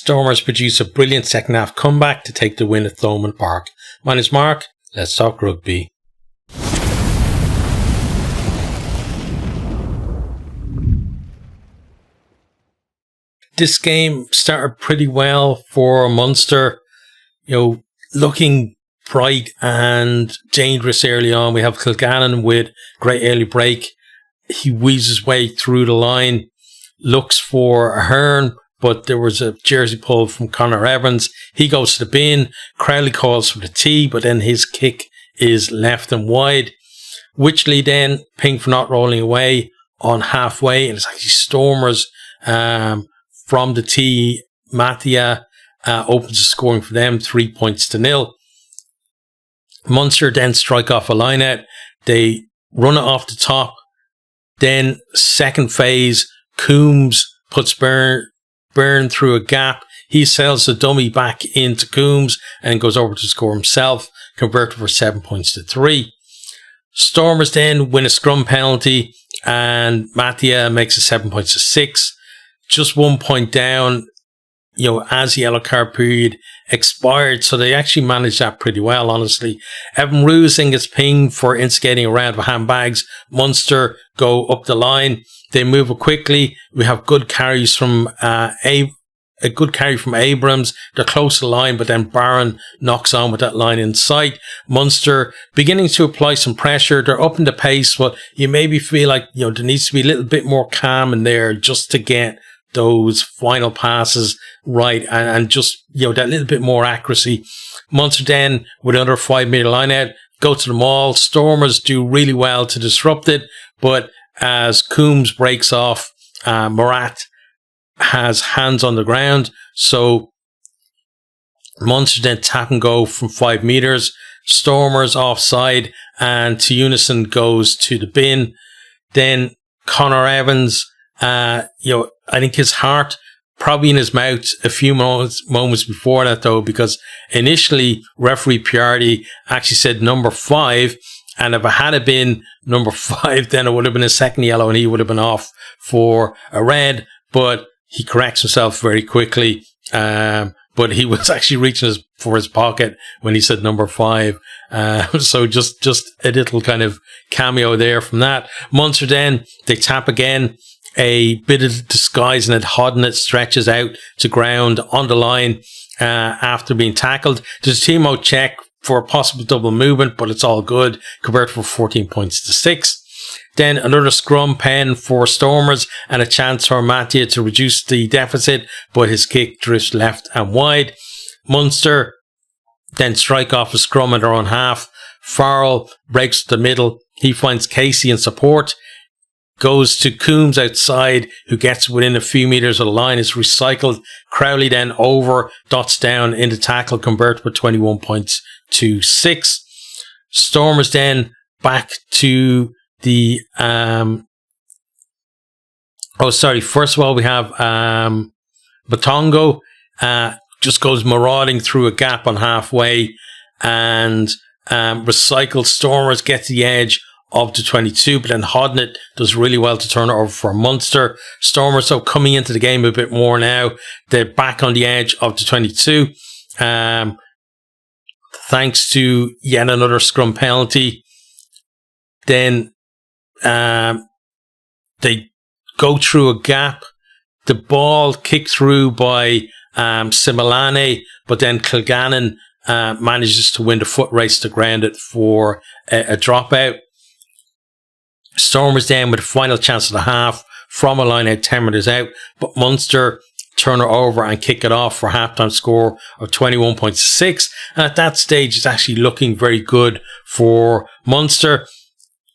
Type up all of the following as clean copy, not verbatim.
Stormers produce a brilliant second half comeback to take the win at Thomond Park. My name's Mark, let's talk rugby. This game started pretty well for Munster, looking bright and dangerous early on. We have Kilgannon with great early break. He weaves his way through the line, looks for a Hearn, but there was a jersey pull from Conor Evans. He goes to the bin. Crowley calls for the tee, but then his kick is left and wide. Wycherley then pinged for not rolling away on halfway, and it's actually Stormers from the tee. MacLeod opens the scoring for them, 3-0. Munster then strike off a line out. They run it off the top. Then second phase, Coombs puts Byrne through a gap. He sells the dummy back into Coombs and goes over to score himself, converted for 7-3. Stormers then win a scrum penalty and MacLeod makes it 7-6. Just 1 point down, as the yellow card period expired. So they actually managed that pretty well, honestly. Evan Rusing gets pinged for instigating a round of handbags. Munster go up the line. They move it quickly. We have good carries from a good carry from Abrams. They're close to the line, but then Barron knocks on with that line in sight. Munster beginning to apply some pressure. They're up in the pace, but you maybe feel like, there needs to be a little bit more calm in there just to get those final passes right and just, that little bit more accuracy. Munster then, with another 5 metre line out, go to the maul. Stormers do really well to disrupt it, but as Coombs breaks off, Murat has hands on the ground. So Munster then tap and go from 5 metres. Stormers offside and to unison goes to the bin. Then Conor Evans, I think his heart probably in his mouth a few moments before that though, because initially referee Piardi actually said number 5. And if it had been number 5, then it would have been a second yellow and he would have been off for a red. But he corrects himself very quickly. But he was actually reaching for his pocket when he said number 5. So just a little kind of cameo there from that. Munster then, they tap again. A bit of disguise and Hodnett stretches out to ground on the line after being tackled. There's a team-out check for a possible double movement, but it's all good. Converted for 14-6. Then another scrum pen for Stormers and a chance for Mattia to reduce the deficit, but his kick drifts left and wide. Munster then strike off a scrum in their own half. Farrell breaks the middle. He finds Casey in support. Goes to Coombs outside, who gets within a few metres of the line. Is recycled. Crowley then over, dots down in the tackle, convert with 21-6. Stormers then back to the first of all we have Batongo just goes marauding through a gap on halfway and recycled. Stormers get the edge of the 22, but then Hodnett does really well to turn it over for Munster. Stormers, so coming into the game a bit more now, they're back on the edge of the 22. Thanks to yet another scrum penalty. Then they go through a gap. The ball kicked through by Similane, but then Kilgannon manages to win the foot race to ground it for a dropout. Stormers then with a final chance of the half from a line out 10 metres out, but Munster turn it over and kick it off for a halftime score of 21-6. And at that stage, it's actually looking very good for Munster.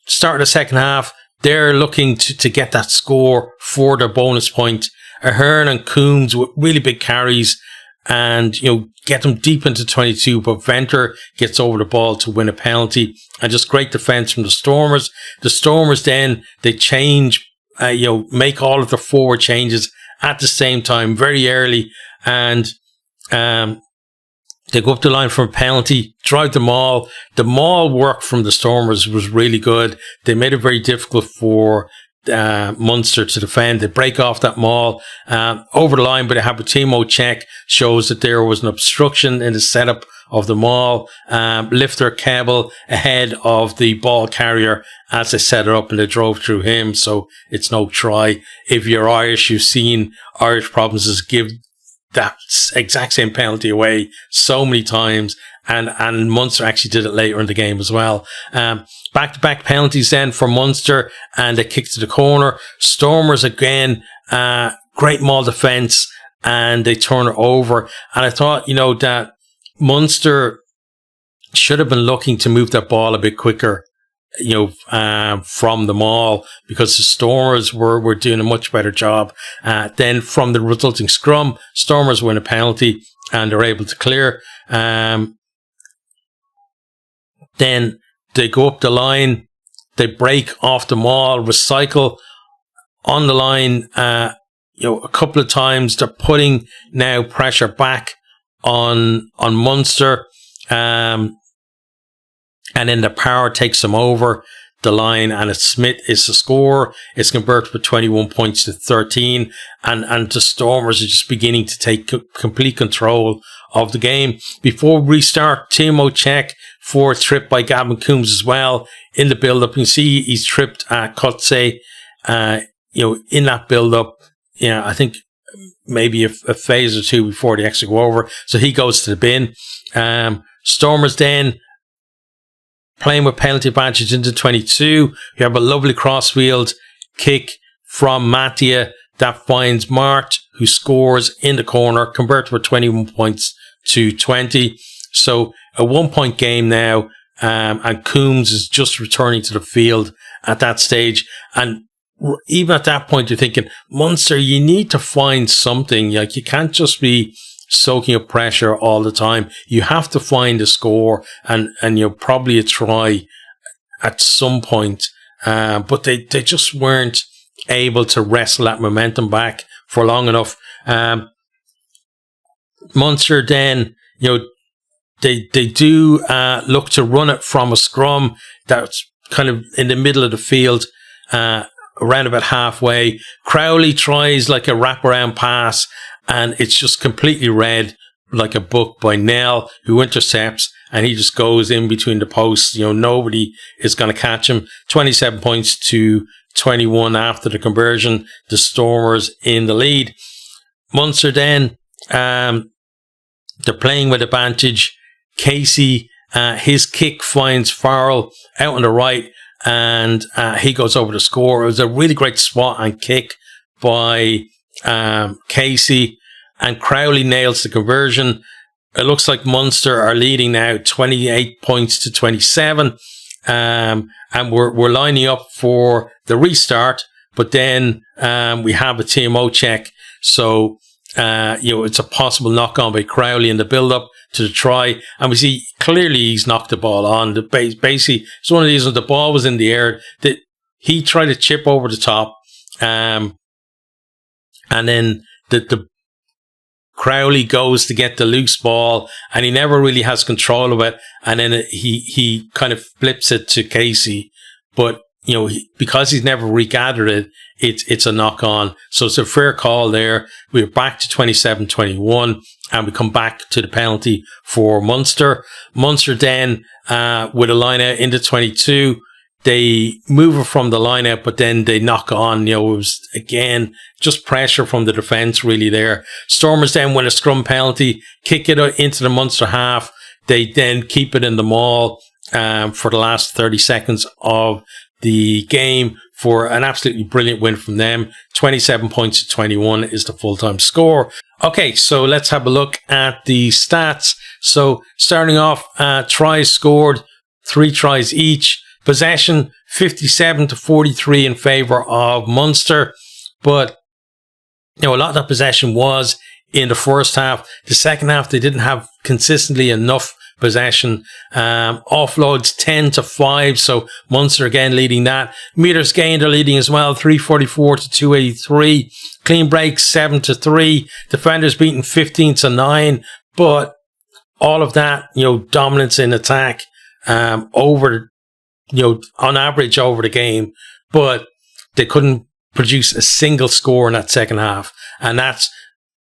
Start of the second half, they're looking to get that score for their bonus point. Ahern and Coombs with really big carries and, get them deep into 22, but Venter gets over the ball to win a penalty. And just great defence from the Stormers. The Stormers then, they change, make all of their forward changes at the same time, very early. And they go up the line for a penalty, drive the maul. The maul work from the Stormers was really good. They made it very difficult for Munster to defend. They break off that maul over the line, but a Habutimo check shows that there was an obstruction in the setup of the maul. Lift their cable ahead of the ball carrier as they set it up, and they drove through him, so it's no try. If you're Irish, you've seen Irish provinces give that exact same penalty away so many times, and Munster actually did it later in the game as well. Back-to-back penalties then for Munster, and they kick to the corner. Stormers again, great maul defence, and they turn it over. And I thought, that Munster should have been looking to move that ball a bit quicker, from the maul, because the Stormers were doing a much better job. Then from the resulting scrum, Stormers win a penalty, and they're able to clear. Then they go up the line, they break off the maul, recycle on the line, a couple of times. They're putting now pressure back on Munster, and then the power takes them over the line, and it's Smith is the score. It's converted with 21 points to 13, and the Stormers are just beginning to take complete control of the game. Before we start, Timo check for a trip by Gavin Coombs as well in the build-up. You can see he's tripped Kotze, in that build-up. I think maybe a phase or two before they actually go over. So he goes to the bin. Stormers then playing with penalty advantage into 22. We have a lovely crossfield kick from Mattia that finds Mart, who scores in the corner, converted for 21 points to 20. So a 1 point game now, and Coombs is just returning to the field at that stage. And even at that point, you're thinking, Munster, you need to find something. Like, you can't just be soaking up pressure all the time. You have to find a score, and probably a try at some point. But they just weren't able to wrestle that momentum back for long enough. Munster then, they do look to run it from a scrum that's kind of in the middle of the field, around about halfway. Crowley tries like a wraparound pass, and it's just completely read like a book by Nell, who intercepts, and he just goes in between the posts. Nobody is going to catch him. 27 points to 21 after the conversion. The Stormers in the lead. Munster then, they're playing with advantage. Casey, his kick finds Farrell out on the right, and he goes over to score. It was a really great spot and kick by Casey, and Crowley nails the conversion. It looks like Munster are leading now 28 points to 27, and we're lining up for the restart, but then we have a TMO check, so it's a possible knock on by Crowley in the build up to the try, and we see clearly he's knocked the ball on. Basically, it's one of these where the ball was in the air, that he tried to chip over the top, and then the Crowley goes to get the loose ball, and he never really has control of it, and then he kind of flips it to Casey, but because he's never regathered it, it's a knock on. So it's a fair call there. We're back to 27-21, and we come back to the penalty for Munster. Munster then, with a line out into 22, they move it from the line out, but then they knock on. It was, again, just pressure from the defence really there. Stormers then win a scrum penalty, kick it into the Munster half. They then keep it in the maul for the last 30 seconds of the game for an absolutely brilliant win from them. 27 points to 21 is the full-time score. Okay, so let's have a look at the stats. So starting off, tries scored, 3 tries each. Possession 57-43 in favour of Munster, but a lot of that possession was in the first half. The second half, they didn't have consistently enough possession. Offloads 10-5, so Munster again leading that. Meters gained are leading as well, 344-283. Clean breaks 7-3. Defenders beaten 15-9, but all of that, dominance in attack over, on average over the game. But they couldn't produce a single score in that second half. And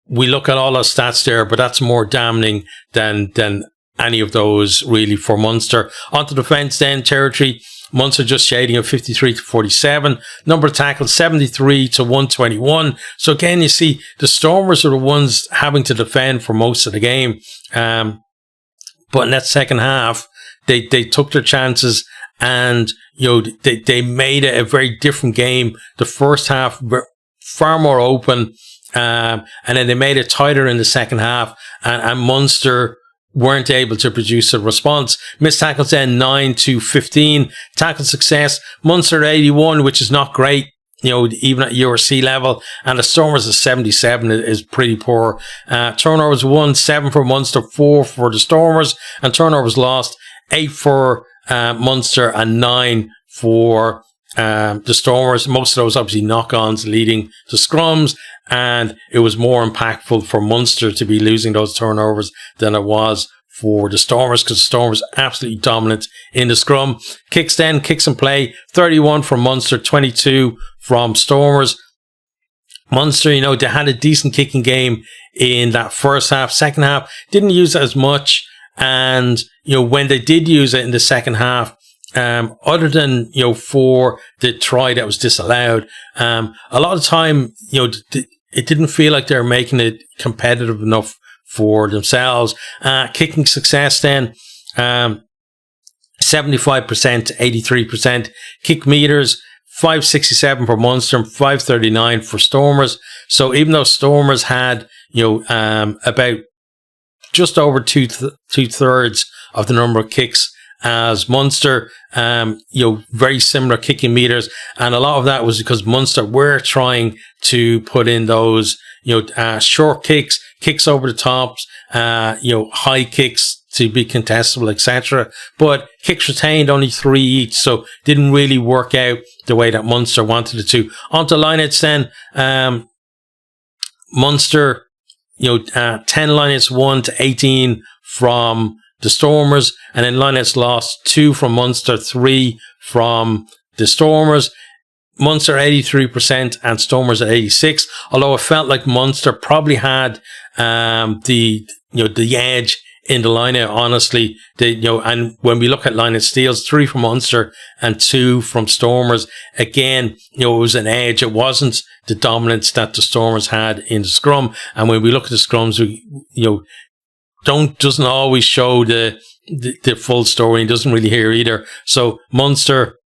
we look at all those stats there, but that's more damning than any of those really for Munster. Onto defence then, territory. Munster just shading of 53-47. Number of tackles, 73-121. So again, you see the Stormers are the ones having to defend for most of the game. But in that second half, they took their chances, and they made it a very different game. The first half far more open, and then they made it tighter in the second half, and Munster weren't able to produce a response. Missed tackles then 9-15. Tackle success, Munster 81, which is not great, even at URC level, and the Stormers at 77 is pretty poor. Turnovers 1, 7 for Munster, 4 for the Stormers, and turnovers lost 8 for Munster and 9 for the Stormers. Most of those obviously knock-ons leading to scrums, and it was more impactful for Munster to be losing those turnovers than it was for the Stormers, because the Stormers absolutely dominant in the scrum. Kicks and play, 31 from Munster, 22 from Stormers. Munster, they had a decent kicking game in that first half. Second half, didn't use it as much, and when they did use it in the second half, other than for the try that was disallowed, a lot of time it didn't feel like they were making it competitive enough for themselves. Kicking success then, 75% to 83%. Kick meters, 567 for Munster and 539 for Stormers. So even though Stormers had about just over two-thirds of the number of kicks as Munster, very similar kicking meters, and a lot of that was because Munster were trying to put in those, short kicks over the tops, high kicks to be contestable, etc. But kicks retained only 3 each, so didn't really work out the way that Munster wanted it to. Onto lineouts then, Munster, 10 lineouts, 1-18 from the Stormers, and then lineouts lost 2 from Munster, 3 from the Stormers. Munster 83% and Stormers at 86%. Although it felt like Munster probably had the edge in the lineout. Honestly, and when we look at lineout steals, 3 from Munster and 2 from Stormers. Again, it was an edge. It wasn't the dominance that the Stormers had in the scrum. And when we look at the scrums, doesn't always show the full story. It doesn't really hear either. So Munster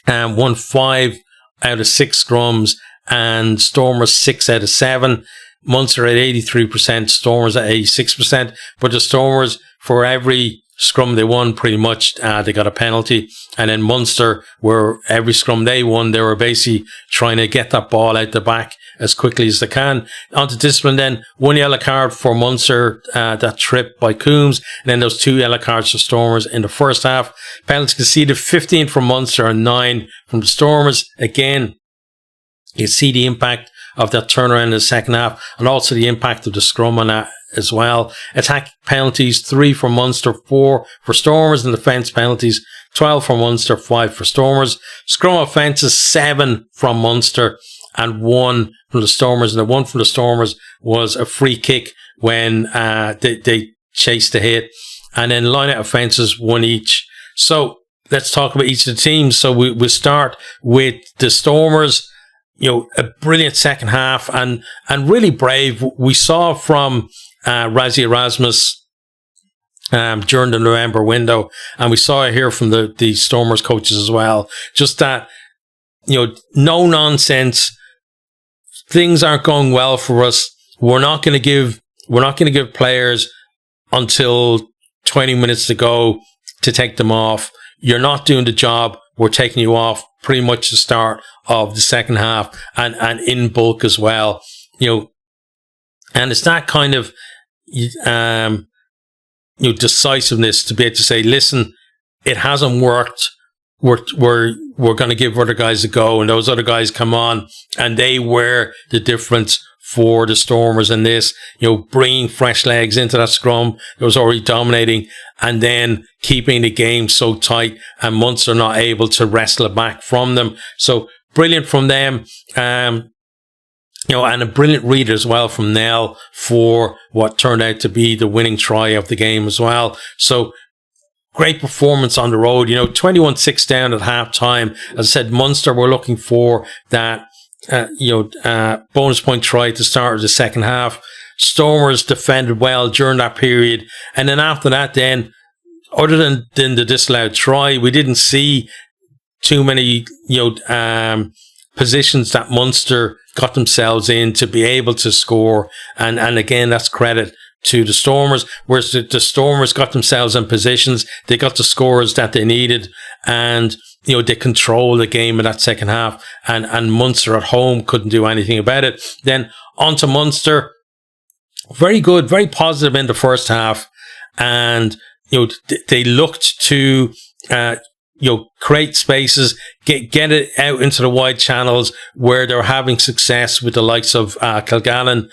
won 5 out of 6 scrums, and Stormers 6 out of 7. Munster at 83%, Stormers at 86%. But the Stormers, for every scrum they won, pretty much they got a penalty. And then Munster, where every scrum they won, they were basically trying to get that ball out the back as quickly as they can. Onto discipline then, 1 yellow card for Munster, that trip by Coombs, and then those 2 yellow cards for Stormers in the first half. Penalties conceded, 15 from Munster and 9 from the Stormers. Again, you see the impact of that turnaround in the second half, and also the impact of the scrum on that as well. Attack penalties, 3 for Munster, 4 for Stormers, and defence penalties, 12 for Munster, 5 for Stormers. Scrum offences, 7 from Munster and 1 from the Stormers, and the 1 from the Stormers was a free kick when they chased the hit, and then line-out offences, 1 each. So let's talk about each of the teams. So we'll start with the Stormers. A brilliant second half and really brave. We saw from Rassie Erasmus during the November window, and we saw it here from the Stormers coaches as well. Just that, no nonsense. Things aren't going well for us. We're not going to give players until 20 minutes to go to take them off. You're not doing the job. We're taking you off pretty much the start of the second half and in bulk as well. And it's that kind of decisiveness to be able to say, listen, it hasn't worked. We're going to give other guys a go, and those other guys come on, and they were the difference for the Stormers in this. Bringing fresh legs into that scrum that was already dominating, and then keeping the game so tight, and Munster not able to wrestle it back from them. So brilliant from them. And a brilliant read as well from Nell for what turned out to be the winning try of the game as well. So great performance on the road. 21-6 down at half time. As I said, Munster were looking for that, bonus point try at the start of the second half. Stormers defended well during that period. And then after that, then, other than the disallowed try, we didn't see too many, positions that Munster got themselves in to be able to score. And again, that's credit to the Stormers, whereas the Stormers got themselves in positions, they got the scores that they needed, and they controlled the game in that second half, and Munster at home couldn't do anything about it. Then on to Munster, very good, very positive in the first half, and they looked to create spaces, get it out into the wide channels where they're having success with the likes of Kilgallen.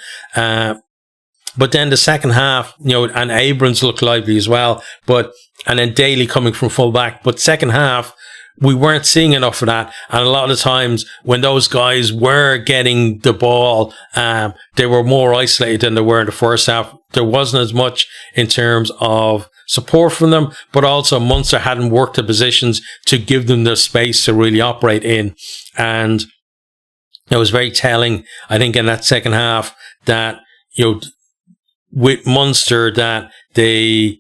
But then the second half, and Abrams looked lively as well, and then Daly coming from full back. But second half, we weren't seeing enough of that. And a lot of the times when those guys were getting the ball, they were more isolated than they were in the first half. There wasn't as much in terms of support from them, but also Munster hadn't worked the positions to give them the space to really operate in. And it was very telling, I think, in that second half that, with Munster, that they,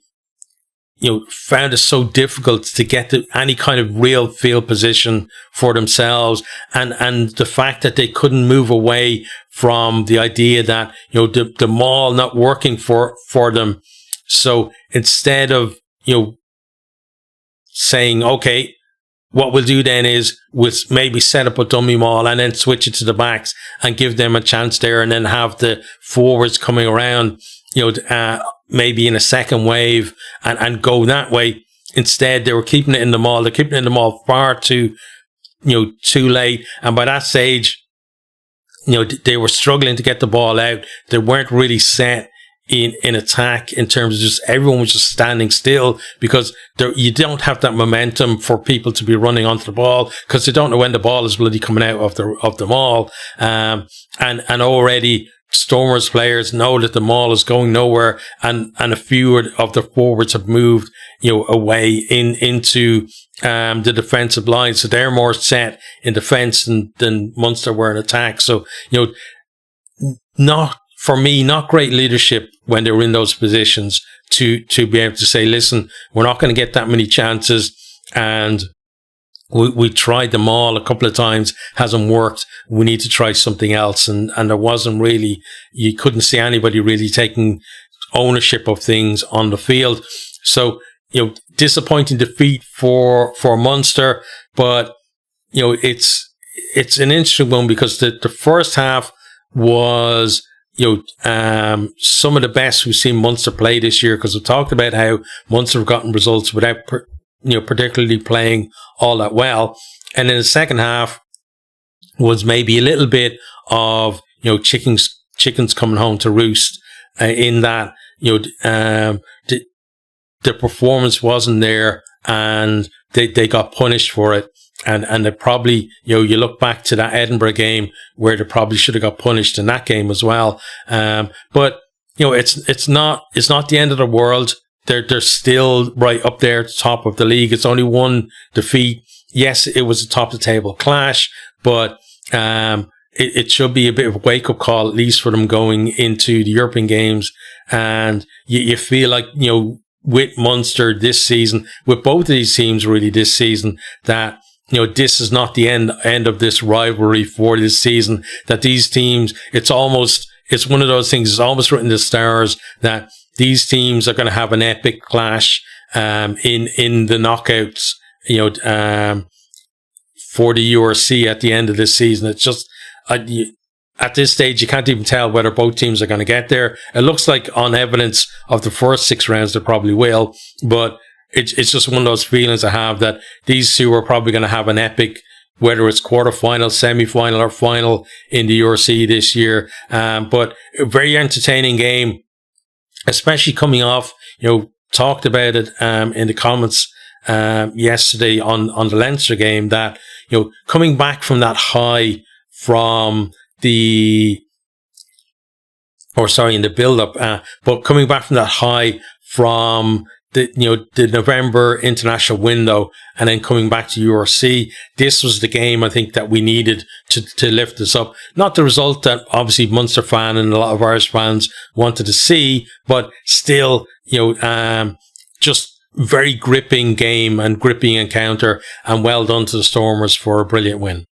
found it so difficult to get to any kind of real field position for themselves. And the fact that they couldn't move away from the idea that, the maul not working for them. So instead of, saying, okay, what we'll do then is we'll maybe set up a dummy maul and then switch it to the backs and give them a chance there, and then have the forwards coming around, maybe in a second wave and go that way. Instead, they were keeping it in the maul. They're keeping it in the maul far too late. And by that stage, they were struggling to get the ball out. They weren't really set in attack, in terms of just everyone was just standing still, because you don't have that momentum for people to be running onto the ball, because they don't know when the ball is bloody coming out of the maul. And already Stormers players know that the maul is going nowhere, and a few of the forwards have moved away into the defensive line, so they're more set in defence than Munster were in attack. So not great leadership when they were in those positions to be able to say, listen, we're not going to get that many chances, and we tried them all a couple of times, hasn't worked. We need to try something else. And there wasn't really, you couldn't see anybody really taking ownership of things on the field. So, disappointing defeat for Munster, but, it's an interesting one, because the first half was, some of the best we've seen Munster play this year, because we've talked about how Munster have gotten results without particularly playing all that well. And in the second half was maybe a little bit of, chickens coming home to roost, in that, the performance wasn't there, and they got punished for it. And they probably, you look back to that Edinburgh game where they probably should have got punished in that game as well. But, it's not the end of the world. They're still right up there at the top of the league. It's only one defeat. Yes, it was a top of the table clash, but it should be a bit of a wake up call, at least for them going into the European games. And you feel like, with Munster this season, with both of these teams really this season, that, this is not the end of this rivalry for this season, that these teams, it's one of those things, it's almost written in the stars that these teams are going to have an epic clash in the knockouts, for the URC at the end of this season. It's just, at this stage, you can't even tell whether both teams are going to get there. It looks like, on evidence of the first 6 rounds, they probably will, but it's just one of those feelings I have that these two are probably going to have an epic, whether it's quarterfinal, semi-final, or final in the URC this year. But a very entertaining game, especially coming off, talked about it in the comments yesterday on the Leinster game that, coming back from that high from in the build-up, but coming back from that high from the November international window and then coming back to URC, this was the game I think that we needed to lift us up. Not the result that obviously Munster fan and a lot of Irish fans wanted to see, but still, just very gripping game and gripping encounter, and well done to the Stormers for a brilliant win.